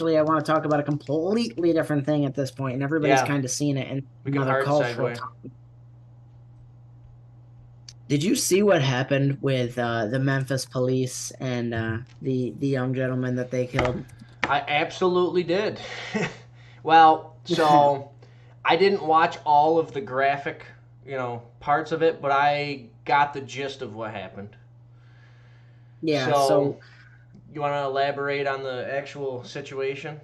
I want to talk about a completely different thing at this point, and everybody's Yeah, kind of seen it in we can another hard cultural segue. topic. Did you see what happened with the Memphis police and the young gentleman that they killed? I absolutely did. Well, so I didn't watch all of the graphic, parts of it, but I got the gist of what happened. Yeah, So, so you want to elaborate on the actual situation?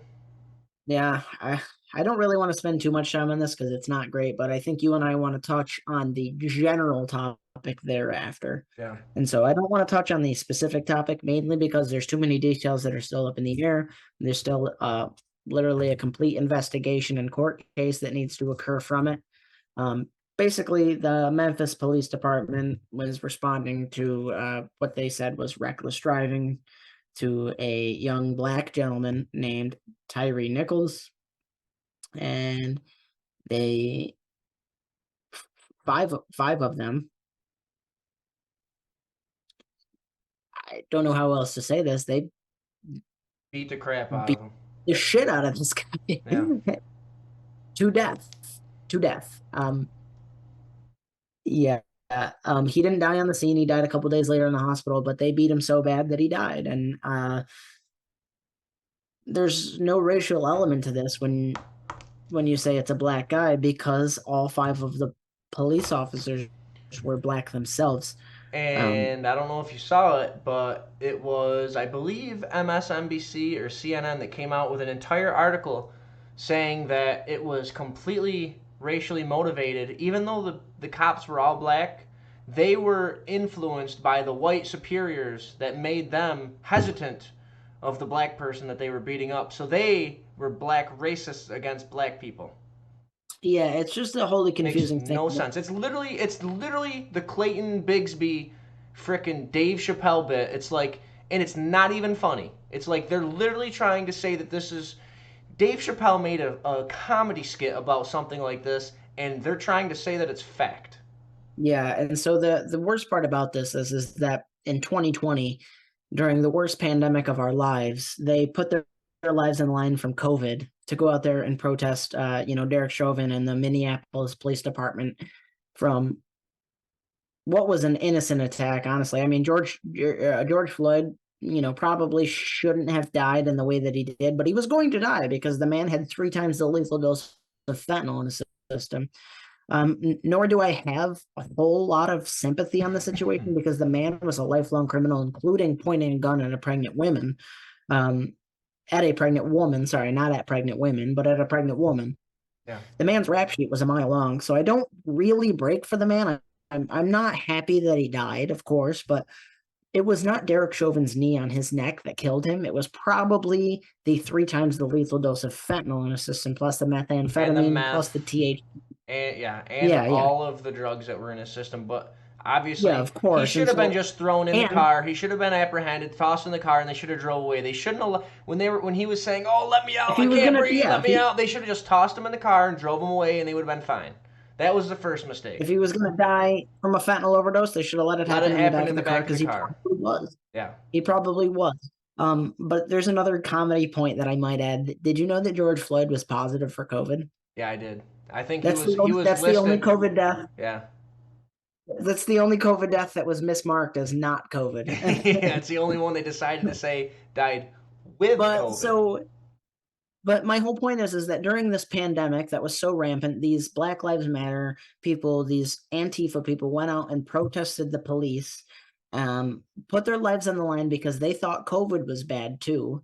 yeah, I don't really want to spend too much time on this because it's not great, but I think you and I want to touch on the general topic thereafter. Yeah. And so I don't want to touch on the specific topic mainly because there's too many details that are still up in the air. There's still literally a complete investigation and court case that needs to occur from it. Um, Basically, the Memphis Police Department was responding to what they said was reckless driving to a young black gentleman named Tyree Nichols, and they five of them. I don't know how else to say this. They Beat the crap out of beat him. the shit out of this guy Yeah. to death. To death. Yeah. He didn't die on the scene. He died a couple days later in the hospital, but they beat him so bad that he died. And there's no racial element to this when you say it's a black guy because all five of the police officers were black themselves. Um, And I don't know if you saw it, but it was, I believe, MSNBC or CNN that came out with an entire article saying that it was completely racially motivated. Even though the cops were all black, they were influenced by the white superiors that made them hesitant of the black person that they were beating up. So they were black racists against black people. yeah, it's just a wholly Makes confusing thing. no sense. It's literally the Clayton Bigsby frickin' Dave Chappelle bit. It's like, and it's not even funny. It's like they're literally trying to say that this is Dave Chappelle made a comedy skit about something like this, and they're trying to say that it's fact. Yeah, and so the worst part about this is that in 2020, during the worst pandemic of our lives, they put their lives in line from COVID to go out there and protest, Derek Chauvin and the Minneapolis Police Department from what was an innocent attack. Honestly, I mean George Floyd, probably shouldn't have died in the way that he did, but he was going to die because the man had 3 times the lethal dose of fentanyl in his system. Nor do I have a whole lot of sympathy on the situation because the man was a lifelong criminal, including pointing a gun at a pregnant woman, um, at a pregnant woman. Sorry, not at pregnant women, but at a pregnant woman. Yeah. The man's rap sheet was a mile long, so I don't really break for the man. I'm not happy that he died, of course, but it was not Derek Chauvin's knee on his neck that killed him. It was probably the 3 times the lethal dose of fentanyl in his system, plus the And the methamphetamine, plus the meth, THC. and Yeah, yeah, all of the drugs that were in his system. But yeah, obviously, of he course. should And have been so, just thrown in the and car. He should have been apprehended, tossed in the car, and they should have drove away. They shouldn't have when he was saying, "Oh, let me if out! I he was can't gonna, breathe! yeah, Let me out!" They should have just tossed him in the car and drove him away, and they would have been fine. That was the first if mistake. he was gonna die from a fentanyl overdose, they should have let it Let happen it in the happen back in of the the car back of the because he car. probably was. Yeah. He probably was. But there's another comedy point that I might add. Did you know that George Floyd was positive for COVID? Yeah, I did. I think he That's was the he only, was that's the only listed. COVID death. Yeah. That's the only COVID death that was mismarked as not Yeah, COVID. it's the only one they decided to say died with but COVID. so But my whole point is that during this pandemic that was so rampant, these Black Lives Matter people, these Antifa people went out and protested the police, put their lives on the line because they thought COVID was bad too.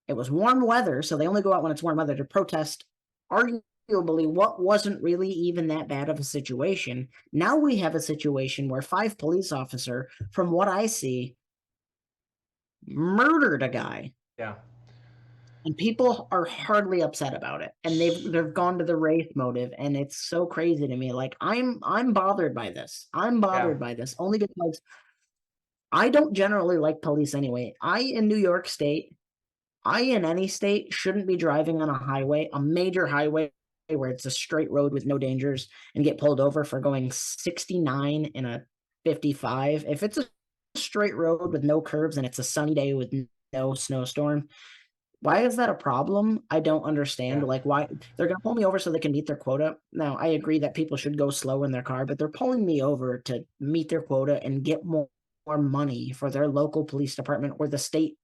It was warm weather, so they only go out when it's warm weather to protest arguably what wasn't really even that bad of a situation. Now we have a situation where 5 police officer, from what I see, murdered a guy, Yeah. and people are hardly upset about it, and they've gone to the race motive, and it's so crazy to me. Like I'm bothered by this. I'm Yeah. bothered by this only because I don't generally like police anyway. I in New York State, I in any state shouldn't be driving on a highway, a major highway where it's a straight road with no dangers, and get pulled over for going 69 in a 55. If it's a straight road with no curves and it's a sunny day with no snowstorm, Why is that a problem? I don't understand. Yeah. Like, why they're gonna pull me over so they can meet their quota. Now, I agree that people should go slow in their car, but they're pulling me over to meet their quota and get more money for their local police department or the state.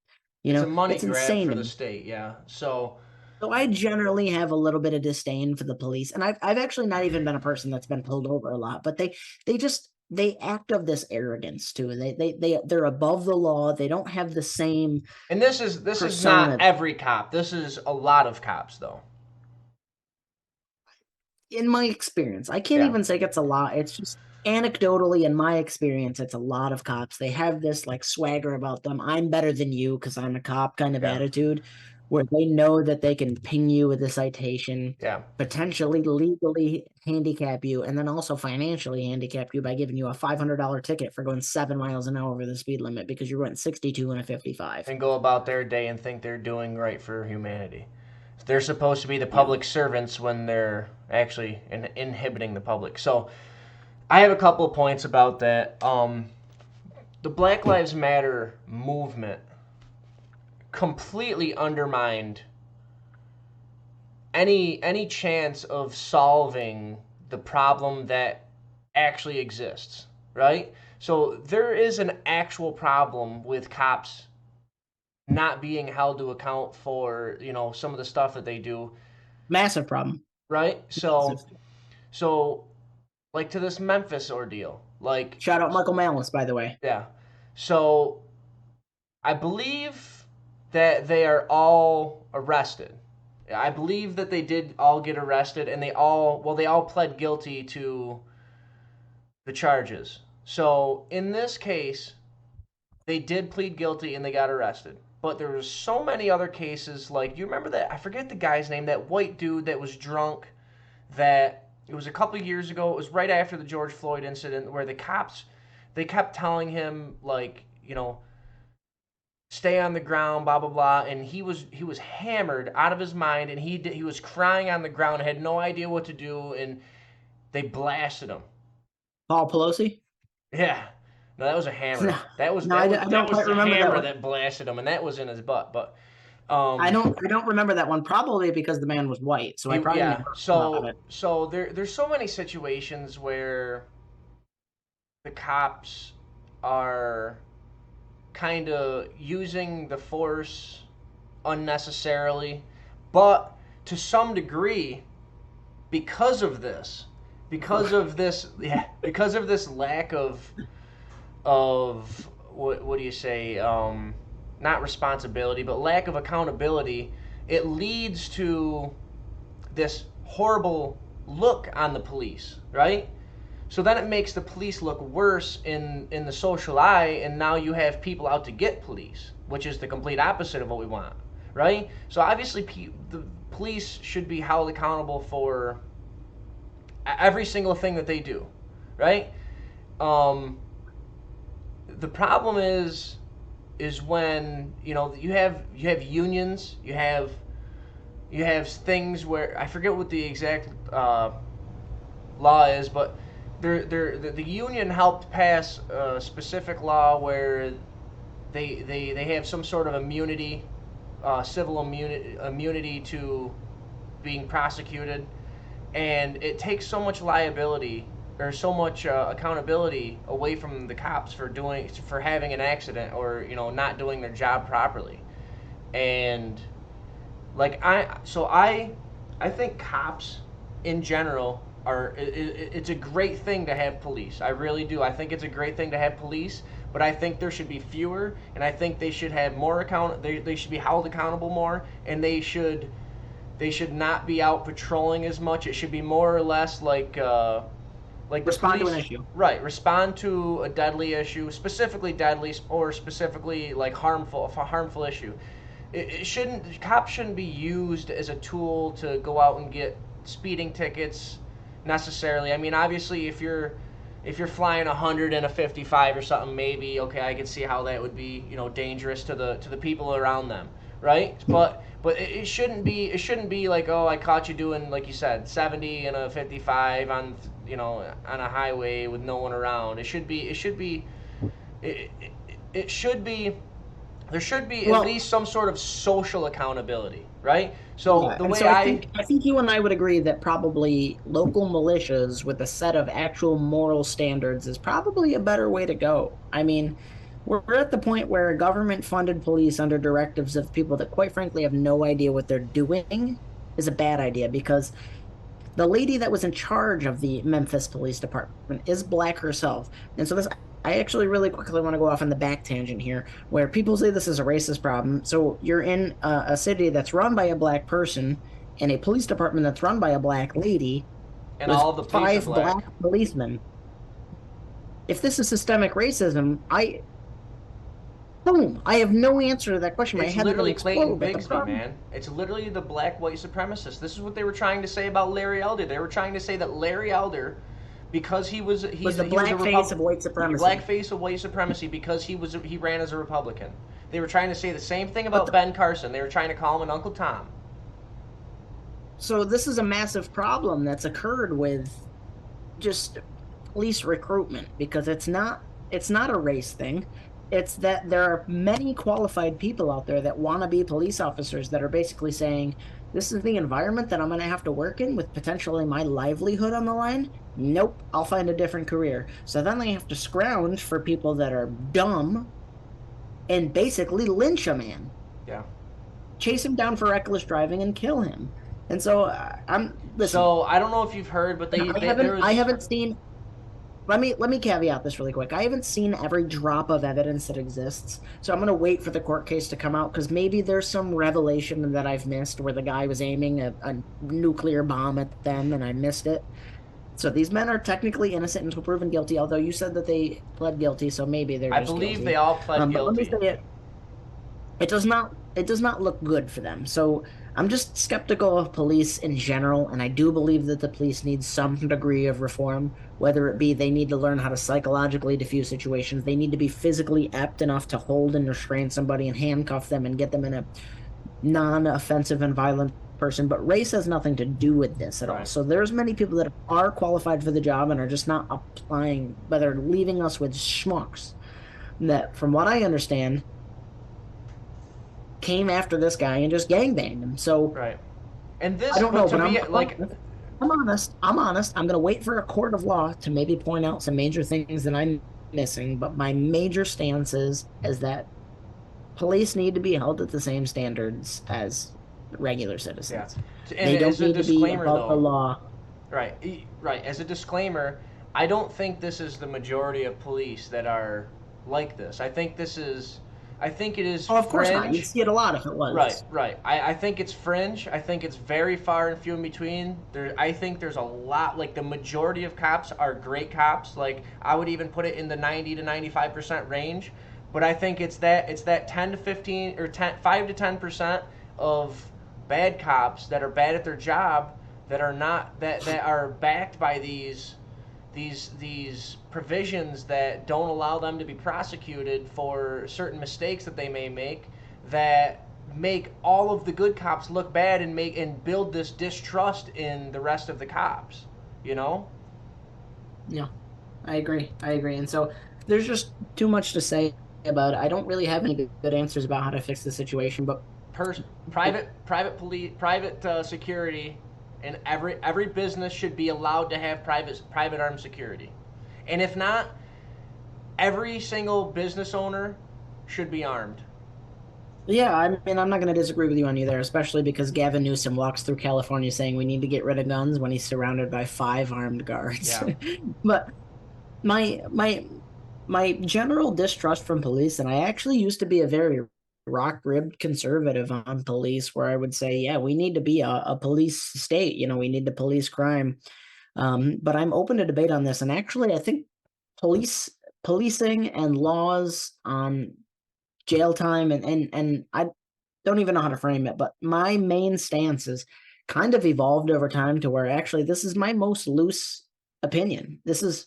It's a money It's grab insane for to the me. state, yeah. So, So I generally have a little bit of disdain for the police, and I've actually not even been a person that's been pulled over a lot, but they act of this arrogance too. They're above the law. They don't have the same and this is not persona. every cop. This is a lot of cops, though. In my experience, I can't Yeah, even say it's a lot. It's just anecdotally, in my experience, it's a lot of cops. They have this like swagger about them. I'm better than you because I'm a cop kind of yeah, attitude, where they know that they can ping you with a citation, yeah. potentially legally handicap you, and then also financially handicap you by giving you a $500 ticket for going 7 miles an hour over the speed limit because you're going 62 in a 55. And go about their day and think they're doing right for humanity. They're supposed to be the Yeah. public servants when they're actually inhibiting the public. So I have a couple of points about that. The Black Lives Matter movement completely undermined any chance of solving the problem that actually exists, right? So there is an actual problem with cops not being held to account for, some of the stuff that they do, Massive problem. right? Massive. So like to this Memphis ordeal, like, Shout out Michael Malice, by the way. yeah. So I believe that they are all arrested. I believe that they did all get arrested, and they all pled guilty to the charges. So in this case, they did plead guilty and they got arrested. But there was so many other cases. Like, you remember that? I forget the guy's name. That white dude that was drunk. That it was a couple of years ago. It was right after the George Floyd incident, where the cops, they kept telling him, like, stay on the ground, blah blah blah, and he was hammered out of his mind, and he was crying on the ground, had no idea what to do, and they blasted him. Paul Pelosi. Yeah, no, that was a No, hammer. That was no, that was I that don't was quite the remember that hammer one. that blasted him, and that was in his butt. But I don't remember that one. Probably because the man was white, so I probably yeah. never heard about So it. so there's so many situations where the cops are kind of using the force unnecessarily, but to some degree, because of this, because of this lack of what do you say, not responsibility, but lack of accountability, it leads to this horrible look on the police, right? So then it makes the police look worse in the social eye, and now you have people out to get police, which is the complete opposite of what we want, right? So obviously, the police should be held accountable for every single thing that they do, right? Um, the problem is when you have unions, you have things where I forget what the exact law is, but the union helped pass a specific law where they have some sort of immunity, civil immunity to being prosecuted, and it takes so much liability or so much accountability away from the cops for having an accident or not doing their job properly. And like I think cops in general it's a great thing to have police. I really do. I think it's a great thing to have police, but I think there should be fewer, and I think they should have more they should be held accountable more, and they should not be out patrolling as much. It should be more or less like the Respond to an police, issue. right? Respond to a deadly issue, specifically deadly or specifically like a harmful issue. It shouldn't Cops shouldn't be used as a tool to go out and get speeding tickets necessarily. I mean, obviously, if you're flying 100 in a 55 or something, maybe okay, I can see how that would be dangerous to the people around them, right? But it shouldn't be like, oh, I caught you doing, like you said, 70 in a 55 on a highway with no one around. It should be There should be at Well, least some sort of social accountability, right? So yeah, the and way so I I think you and I would agree that probably local militias with a set of actual moral standards is probably a better way to go. I mean, we're at the point where government-funded police under directives of people that quite frankly have no idea what they're doing is a bad idea because the lady that was in charge of the Memphis Police Department is black herself. And so this I actually really quickly want to go off on the back tangent here, where people say this is a racist problem. So you're in a city that's run by a black person and a police department that's run by a black lady and with all of the police are 5 black black. policemen. If this is systemic racism, I boom, I have no answer to that question. My It's head's going to literally Clayton explode. But the Bigsby, problem, man. It's literally the black white supremacist. This is what they were trying to say about Larry Elder. They were trying to say that Larry Elder, because was the he was a black face Republican, of white black supremacy. face of white supremacy because he ran as a Republican. They were trying to say the same thing But about the, Ben Carson. They were trying to call him an Uncle Tom. so this is a massive problem that's occurred with just police recruitment because it's not a race thing. It's that there are many qualified people out there that want to be police officers that are basically saying, this is the environment that I'm going to have to work in with potentially my livelihood on the line. Nope, I'll find a different career. So then they have to scrounge for people that are dumb and basically lynch a man, Yeah. chase him down for reckless driving and kill him. And so I'm listen. So I don't know if you've heard, but there I was haven't seen let me caveat this really quick. I haven't seen every drop of evidence that exists, so I'm going to wait for the court case to come out because maybe there's some revelation that I've missed where the guy was aiming a nuclear bomb at them and I missed it. So these men are technically innocent until proven guilty, although you said that they pled guilty, so maybe they're I just believe they guilty. all pled But let me guilty. say it does not look good for them. So I'm just skeptical of police in general, and I do believe that the police need some degree of reform, whether it be they need to learn how to psychologically diffuse situations, they need to be physically apt enough to hold and restrain somebody and handcuff them and get them in a non-offensive and violent person. But race has nothing to do with this at all. Right. So there's many people that are qualified for the job and are just not applying, but they're leaving us with schmucks that, from what I understand, came after this guy and just gangbanged him. So Right. And I this, don't but know, to but be like, I'm honest. I'm honest. I'm gonna wait for a court of law to maybe point out some major things that I'm missing. But my major stance is that police need to be held at the same standards as regular yeah. citizens. And They don't as a need to be disclaimer, above the though, law. right, right. As a disclaimer, I don't think this is the majority of police that are like this. I think it is Oh, of course not. You'd fringe. see it a lot if it Right, was. right. I think it's fringe. I think it's very far and few in between. I think there's a lot. Like the majority of cops are great cops. Like I would even put it in the 90 to 95% range. But I think it's that 10 to 15 or 5 to 10% of bad cops that are bad at their job that are not that are backed by these provisions that don't allow them to be prosecuted for certain mistakes that they may make, that make all of the good cops look bad and build this distrust in the rest of the cops, you know. Yeah, I agree. I agree. And so there's just too much to say about it. I don't really have any good answers about how to fix the situation, but Pers- private police, private security, and every business should be allowed to have private armed security, and if not, every single business owner should be armed. yeah, I mean, I'm not going to disagree with you on you there, especially because Gavin Newsom walks through California saying we need to get rid of guns when he's surrounded by 5 armed guards. Yeah. But my my my general distrust from police, and I actually used to be a very rock-ribbed conservative on police, where I would say, yeah, we need to be a police state. We need to police crime. But I'm open to debate on this, and actually, I think police policing and laws on jail time and I don't even know how to frame it, but my main stance is kind of evolved over time to where actually this is my most loose opinion. This is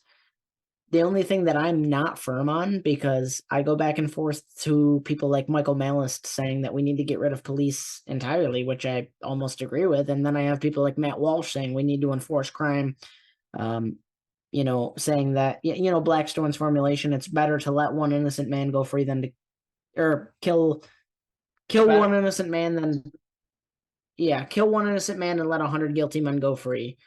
the only thing that I'm not firm on because I go back and forth to people like Michael Malice saying that we need to get rid of police entirely, which I almost agree with. And then I have people like Matt Walsh saying we need to enforce crime. Um, saying that Blackstone's formulation, it's better to let one innocent man go free than to or kill one innocent man, then kill one innocent man and let 100 guilty men go free.